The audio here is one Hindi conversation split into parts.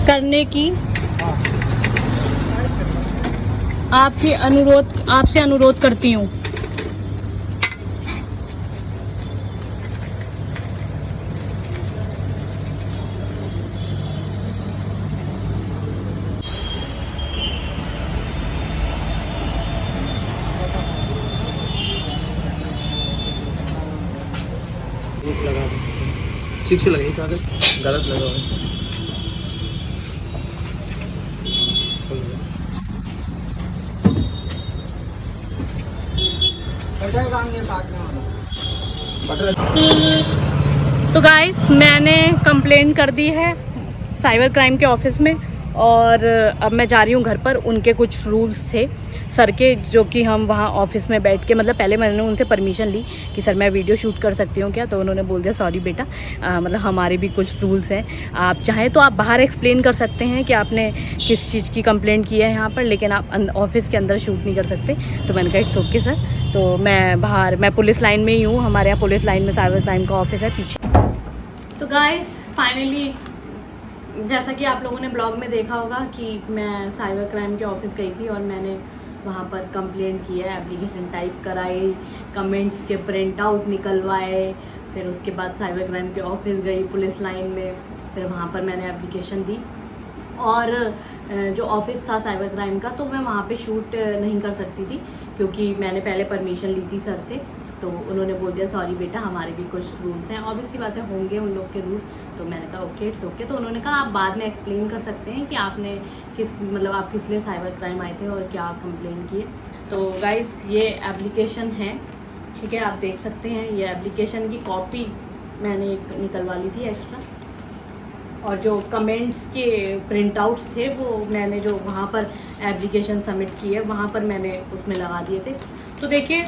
करने की हाँ। आपसे अनुरोध करती हूँ। लगा ठीक से लगाइए कागज, गलत लगा हुआ है। तो गाइस मैंने कंप्लेंट कर दी है साइबर क्राइम के ऑफिस में, और अब मैं जा रही हूँ घर पर। उनके कुछ रूल्स थे सर के, जो कि हम वहाँ ऑफिस में बैठ के, मतलब पहले मैंने उनसे परमिशन ली कि सर मैं वीडियो शूट कर सकती हूँ क्या, तो उन्होंने बोल दिया सॉरी बेटा, मतलब हमारे भी कुछ रूल्स हैं, आप चाहें तो आप बाहर एक्सप्लेन कर सकते हैं कि आपने किस चीज़ की कंप्लेंट की है यहाँ पर, लेकिन आप ऑफिस के अंदर शूट नहीं कर सकते। तो मैंने कहा इट्स ओके सर। तो मैं पुलिस लाइन में ही हूँ, हमारे यहाँ पुलिस लाइन में साइबर क्राइम का ऑफिस है पीछे। तो गाइस फाइनली, जैसा कि आप लोगों ने ब्लॉग में देखा होगा कि मैं साइबर क्राइम के ऑफिस गई थी और मैंने वहाँ पर कंप्लेंट की है, एप्लीकेशन टाइप कराई, कमेंट्स के प्रिंट आउट निकलवाए, फिर उसके बाद साइबर क्राइम के ऑफिस गई पुलिस लाइन में, फिर वहाँ पर मैंने एप्लीकेशन दी। और जो ऑफिस था साइबर क्राइम का, तो मैं वहाँ पे शूट नहीं कर सकती थी क्योंकि मैंने पहले परमिशन ली थी सर से। तो उन्होंने बोल दिया सॉरी बेटा, हमारे भी कुछ रूल्स हैं, ऑब्वियसली बातें होंगे उन लोग के रूल। तो मैंने कहा ओके इट्स ओके। तो उन्होंने कहा आप बाद में एक्सप्लेन कर सकते हैं कि आपने आप किस लिए साइबर क्राइम आए थे और क्या कंप्लेन किए। तो गाइस ये एप्लीकेशन है, ठीक है, आप देख सकते हैं। ये एप्लीकेशन की कॉपी मैंने एक निकलवा ली थी एक्स्ट्रा, और जो कमेंट्स के प्रिंट आउट्स थे वो मैंने जो वहाँ पर एप्लीकेशन सबमिट की है वहाँ पर मैंने उसमें लगा दिए थे। तो देखिए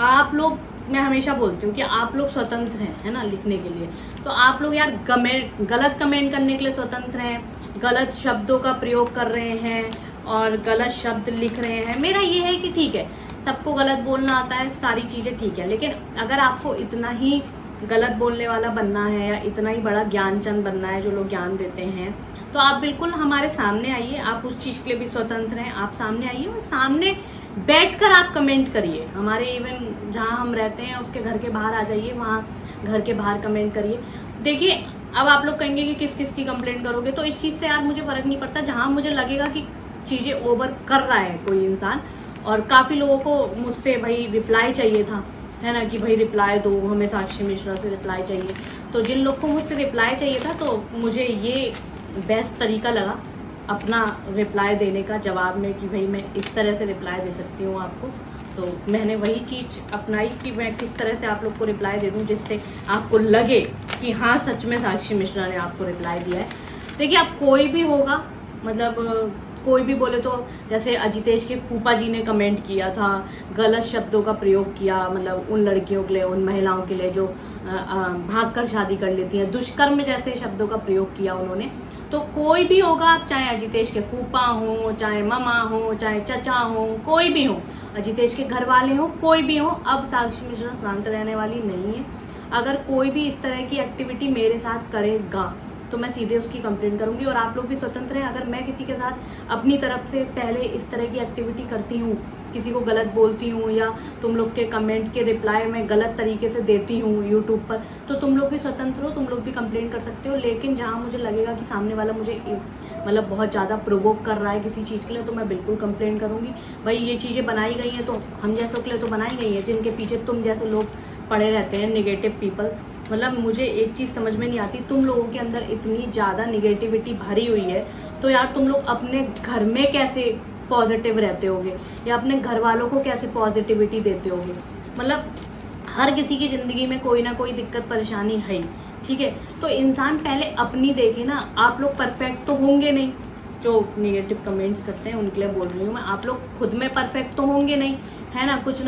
आप लोग, मैं हमेशा बोलती हूँ कि आप लोग स्वतंत्र हैं, है ना, लिखने के लिए। तो आप लोग यार गलत कमेंट करने के लिए स्वतंत्र हैं, गलत शब्दों का प्रयोग कर रहे हैं और गलत शब्द लिख रहे हैं। मेरा ये है कि ठीक है, सबको गलत बोलना आता है, सारी चीज़ें ठीक है, लेकिन अगर आपको इतना ही गलत बोलने वाला बनना है या इतना ही बड़ा ज्ञानचंद बनना है जो लोग ज्ञान देते हैं, तो आप बिल्कुल हमारे सामने आइए। आप उस चीज़ के लिए भी स्वतंत्र हैं, आप सामने आइए और सामने बैठकर आप कमेंट करिए। हमारे इवन जहाँ हम रहते हैं उसके घर के बाहर आ जाइए, वहाँ घर के बाहर कमेंट करिए। देखिए अब आप लोग कहेंगे कि किस किस की कंप्लेंट करोगे, तो इस चीज़ से यार मुझे फ़र्क नहीं पड़ता। जहाँ मुझे लगेगा कि चीज़ें ओवर कर रहा है कोई इंसान, और काफ़ी लोगों को मुझसे भाई रिप्लाई चाहिए था, है ना, कि भाई रिप्लाई दो, हमें साक्षी मिश्रा से रिप्लाई चाहिए। तो जिन लोग को मुझसे रिप्लाई चाहिए था, तो मुझे ये बेस्ट तरीका लगा अपना रिप्लाई देने का, जवाब में, कि भाई मैं इस तरह से रिप्लाई दे सकती हूँ आपको। तो मैंने वही चीज़ अपनाई कि मैं किस तरह से आप लोग को रिप्लाई दे दूँ जिससे आपको लगे कि हाँ सच में साक्षी मिश्रा ने आपको रिप्लाई दिया है। देखिए अब कोई भी होगा, मतलब कोई भी बोले, तो जैसे अजितेश के फूफा जी ने कमेंट किया था, गलत शब्दों का प्रयोग किया, मतलब उन लड़कियों के लिए, उन महिलाओं के लिए जो भागकर शादी कर लेती हैं, दुष्कर्म जैसे शब्दों का प्रयोग किया उन्होंने। तो कोई भी होगा, आप चाहे अजितेश के फूफा हो, चाहे मामा हो, चाहे चचा हो, कोई भी हो, अजितेश के घर वाले हो, कोई भी हो, अब साक्षी मिश्रा शांत रहने वाली नहीं है। अगर कोई भी इस तरह की एक्टिविटी मेरे साथ करेगा तो मैं सीधे उसकी कंप्लेंट करूंगी। और आप लोग भी स्वतंत्र हैं, अगर मैं किसी के साथ अपनी तरफ से पहले इस तरह की एक्टिविटी करती हूँ, किसी को गलत बोलती हूँ, या तुम लोग के कमेंट के रिप्लाई में गलत तरीके से देती हूँ यूट्यूब पर, तो तुम लोग भी स्वतंत्र हो, तुम लोग भी कंप्लेंट कर सकते हो। लेकिन जहाँ मुझे लगेगा कि सामने वाला मुझे मतलब बहुत ज़्यादा प्रोवोक कर रहा है किसी चीज़ के लिए, तो मैं बिल्कुल कंप्लेंट करूँगी। भाई ये चीज़ें बनाई गई हैं तो हम जैसों के लिए तो बनाई गई हैं, जिनके पीछे तुम जैसे लोग पड़े रहते हैं, निगेटिव पीपल। मतलब मुझे एक चीज़ समझ में नहीं आती, तुम लोगों के अंदर इतनी ज़्यादा निगेटिविटी भरी हुई है, तो यार तुम लोग अपने घर में कैसे पॉजिटिव रहते होगे, या अपने घर वालों को कैसे पॉजिटिविटी देते होगे। मतलब हर किसी की ज़िंदगी में कोई ना कोई दिक्कत परेशानी है ही, ठीक है। तो इंसान पहले अपनी देखे ना। आप लोग परफेक्ट तो होंगे नहीं, जो निगेटिव कमेंट्स करते हैं उनके लिए बोल रही हूँ मैं, आप लोग खुद में परफेक्ट तो होंगे नहीं, है ना, कुछ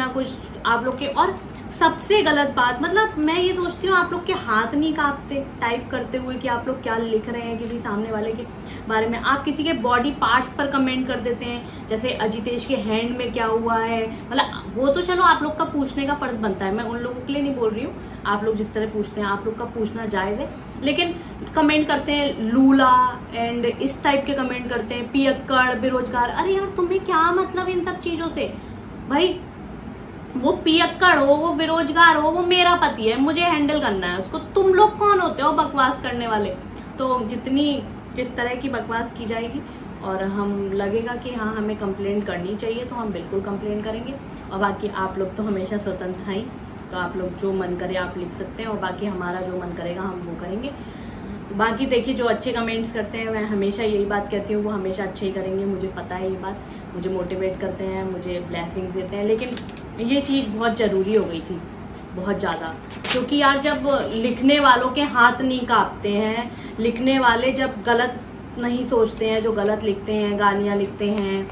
आप लोग के। और सबसे गलत बात, मतलब मैं ये सोचती हूँ आप लोग के हाथ नहीं कांपते टाइप करते हुए कि आप लोग क्या लिख रहे हैं किसी सामने वाले के बारे में। आप किसी के बॉडी पार्ट्स पर कमेंट कर देते हैं, जैसे अजितेश के हैंड में क्या हुआ है, मतलब वो तो चलो आप लोग का पूछने का फर्ज बनता है, मैं उन लोगों के लिए नहीं बोल रही हूँ, आप लोग जिस तरह पूछते हैं आप लोग का पूछना जायज़ है, लेकिन कमेंट करते हैं लूला एंड इस टाइप के कमेंट करते हैं, पियक्कड़, बेरोजगार। अरे यार तुम्हें क्या मतलब इन सब चीज़ों से? भाई वो पियक्कड़ हो, वो बेरोजगार हो, वो मेरा पति है, मुझे हैंडल करना है उसको। तुम लोग कौन होते हो बकवास करने वाले? तो जिस तरह की बकवास की जाएगी और हम लगेगा कि हाँ हमें कंप्लेंट करनी चाहिए तो हम बिल्कुल कंप्लेंट करेंगे। और बाकी आप लोग तो हमेशा स्वतंत्र हैं, तो आप लोग जो मन करे आप लिख सकते हैं, और बाकी हमारा जो मन करेगा हम वो करेंगे। बाकी देखिए जो अच्छे कमेंट्स करते हैं, मैं हमेशा यही बात कहती हूँ, वो हमेशा अच्छे ही करेंगे, मुझे पता है ये बात, मुझे मोटिवेट करते हैं, मुझे ब्लेसिंग देते हैं। लेकिन ये चीज़ बहुत ज़रूरी हो गई थी, बहुत ज़्यादा, क्योंकि यार जब लिखने वालों के हाथ नहीं कांपते हैं, लिखने वाले जब गलत नहीं सोचते हैं, जो गलत लिखते हैं, गालियाँ लिखते हैं,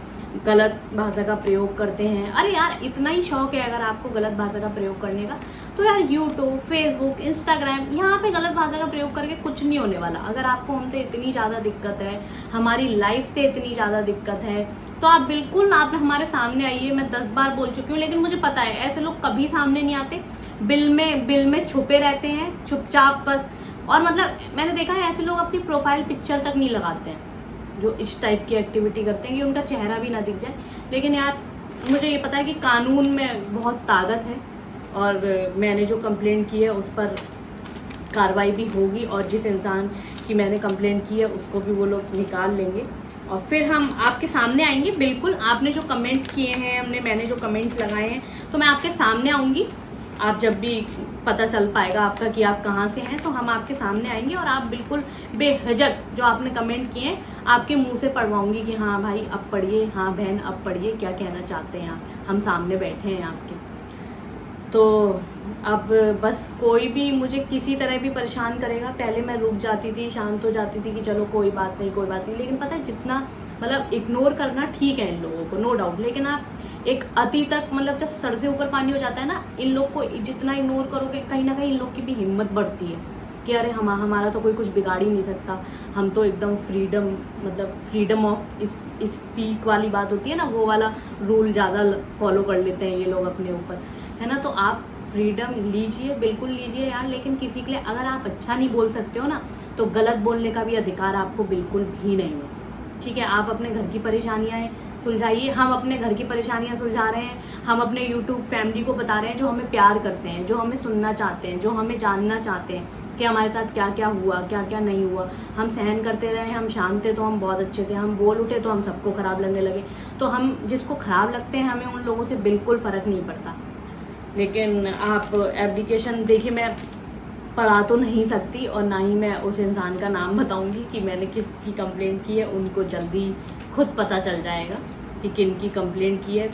गलत भाषा का प्रयोग करते हैं। अरे यार इतना ही शौक है अगर आपको गलत भाषा का प्रयोग करने का, तो यार यूट्यूब, फेसबुक, इंस्टाग्राम, यहाँ पे गलत भाषा का प्रयोग करके कुछ नहीं होने वाला। अगर आपको हमसे इतनी ज़्यादा दिक्कत है, हमारी लाइफ से इतनी ज़्यादा दिक्कत है, तो आप बिल्कुल आप हमारे सामने आइए। मैं 10 बार बोल चुकी हूँ, लेकिन मुझे पता है ऐसे लोग कभी सामने नहीं आते, बिल में छुपे रहते हैं चुपचाप बस। और मतलब मैंने देखा है ऐसे लोग अपनी प्रोफाइल पिक्चर तक नहीं लगाते हैं, जो इस टाइप की एक्टिविटी करते हैं कि उनका चेहरा भी ना दिख जाए। लेकिन यार मुझे ये पता है कि कानून में बहुत ताकत है, और मैंने जो कंप्लेंट की है उस पर कार्रवाई भी होगी, और जिस इंसान की मैंने कंप्लेंट की है उसको भी वो लोग निकाल लेंगे, और फिर हम आपके सामने आएंगे। बिल्कुल आपने जो कमेंट किए हैं, मैंने जो कमेंट लगाए हैं, तो मैं आपके सामने आऊँगी। आप जब भी पता चल पाएगा आपका कि आप कहाँ से हैं, तो हम आपके सामने आएंगे और आप बिल्कुल बेहिचक जो आपने कमेंट किए हैं आपके मुंह से पढ़वाऊंगी कि हाँ भाई अब पढ़िए, हाँ बहन अब पढ़िए, क्या कहना चाहते हैं आप, हम सामने बैठे हैं आपके। तो अब बस कोई भी मुझे किसी तरह भी परेशान करेगा, पहले मैं रुक जाती थी, शांत हो जाती थी कि चलो कोई बात नहीं कोई बात नहीं, लेकिन पता है जितना मतलब इग्नोर करना ठीक है इन लोगों को, नो डाउट, लेकिन आप एक अति तक, मतलब जब सर से ऊपर पानी हो जाता है ना, इन लोग को जितना इग्नोर करोगे कहीं ना कहीं इन लोग की भी हिम्मत बढ़ती है कि अरे हमारा तो कोई कुछ बिगाड़ ही नहीं सकता, हम तो एकदम फ्रीडम, मतलब फ्रीडम ऑफ स्पीक वाली बात होती है ना, वो वाला रूल ज़्यादा फॉलो कर लेते हैं ये लोग अपने ऊपर, है ना। तो आप फ्रीडम लीजिए, बिल्कुल लीजिए यार, लेकिन किसी के लिए अगर आप अच्छा नहीं बोल सकते हो ना, तो गलत बोलने का भी अधिकार आपको बिल्कुल भी नहीं है, ठीक है। आप अपने घर की परेशानियाँ सुलझाइए, हम अपने घर की परेशानियाँ सुलझा रहे हैं, हम अपने यूट्यूब फैमिली को बता रहे हैं जो हमें प्यार करते हैं, जो हमें सुनना चाहते हैं, जो हमें जानना चाहते हैं कि हमारे साथ क्या क्या हुआ, क्या क्या नहीं हुआ। हम सहन करते रहे, हम शांत थे तो हम बहुत अच्छे थे, हम बोल उठे तो हम सबको ख़राब लगने लगे। तो हम जिसको ख़राब लगते हैं हमें उन लोगों से बिल्कुल फ़र्क नहीं पड़ता। लेकिन आप एप्लीकेशन देखिए, मैं पढ़ा तो नहीं सकती और ना ही मैं उस इंसान का नाम बताऊंगी कि मैंने किसकी कंप्लेंट की है, उनको जल्दी खुद पता चल जाएगा कि किन की कंप्लेंट की है।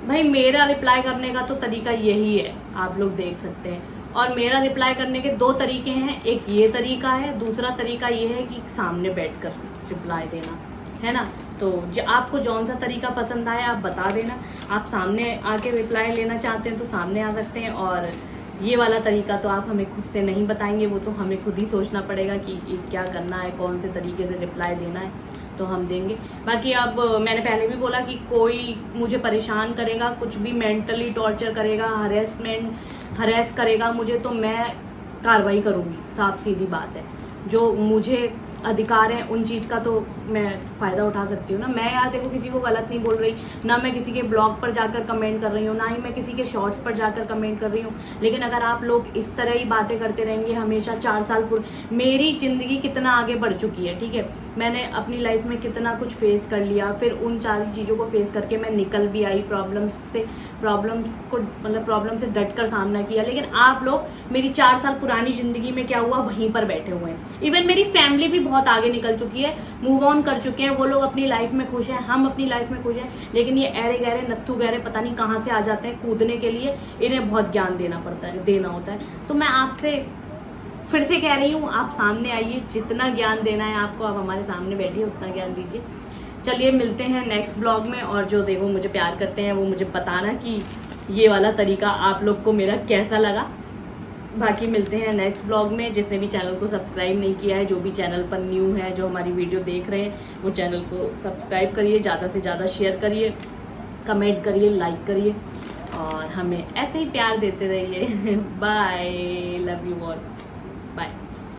भाई मेरा रिप्लाई करने का तो तरीका यही है, आप लोग देख सकते हैं, और मेरा रिप्लाई करने के 2 तरीके हैं, एक ये तरीका है, दूसरा तरीका ये है कि सामने बैठकर रिप्लाई देना, है ना। तो आपको जौन सा तरीका पसंद आए आप बता देना, आप सामने आके रिप्लाई लेना चाहते हैं तो सामने आ सकते हैं, और ये वाला तरीका तो आप हमें खुद से नहीं बताएंगे, वो तो हमें खुद ही सोचना पड़ेगा कि क्या करना है, कौन से तरीके से रिप्लाई देना है, तो हम देंगे। बाकी अब मैंने पहले भी बोला कि कोई मुझे परेशान करेगा, कुछ भी मेंटली टॉर्चर करेगा, हरेस करेगा मुझे, तो मैं कार्रवाई करूँगी, साफ सीधी बात है। जो मुझे अधिकार है उन चीज़ का तो मैं फ़ायदा उठा सकती हूँ ना। मैं यार देखो किसी को गलत नहीं बोल रही, ना मैं किसी के ब्लॉग पर जाकर कमेंट कर रही हूँ, ना ही मैं किसी के शॉर्ट्स पर जाकर कमेंट कर रही हूँ। लेकिन अगर आप लोग इस तरह ही बातें करते रहेंगे हमेशा, 4 साल मेरी ज़िंदगी कितना आगे बढ़ चुकी है, ठीक है, मैंने अपनी लाइफ में कितना कुछ फेस कर लिया, फिर उन सारी चीज़ों को फेस करके मैं निकल भी आई, प्रॉब्लम से डट कर सामना किया। लेकिन आप लोग मेरी 4 साल पुरानी ज़िंदगी में क्या हुआ वहीं पर बैठे हुए हैं। इवन मेरी फैमिली भी बहुत आगे निकल चुकी है, मूव ऑन कर चुके हैं, वो लोग अपनी लाइफ में खुश हैं, हम अपनी लाइफ में खुश हैं। लेकिन ये ऐरे गहरे नत्थू गहरे पता नहीं कहाँ से आ जाते हैं कूदने के लिए, इन्हें बहुत ज्ञान देना होता है। तो मैं आपसे फिर से कह रही हूँ, आप सामने आइए, जितना ज्ञान देना है आपको, आप हमारे सामने बैठिए, उतना ज्ञान दीजिए। चलिए मिलते हैं नेक्स्ट ब्लॉग में, और जो देखो मुझे प्यार करते हैं वो मुझे बताना कि ये वाला तरीका आप लोग को मेरा कैसा लगा। बाकी मिलते हैं नेक्स्ट ब्लॉग में। जिसने भी चैनल को सब्सक्राइब नहीं किया है, जो भी चैनल पर न्यू है, जो हमारी वीडियो देख रहे हैं, वो चैनल को सब्सक्राइब करिए, ज़्यादा से ज़्यादा शेयर करिए, कमेंट करिए, लाइक करिए और हमें ऐसे ही प्यार देते रहिए। Bye, love you all, bye.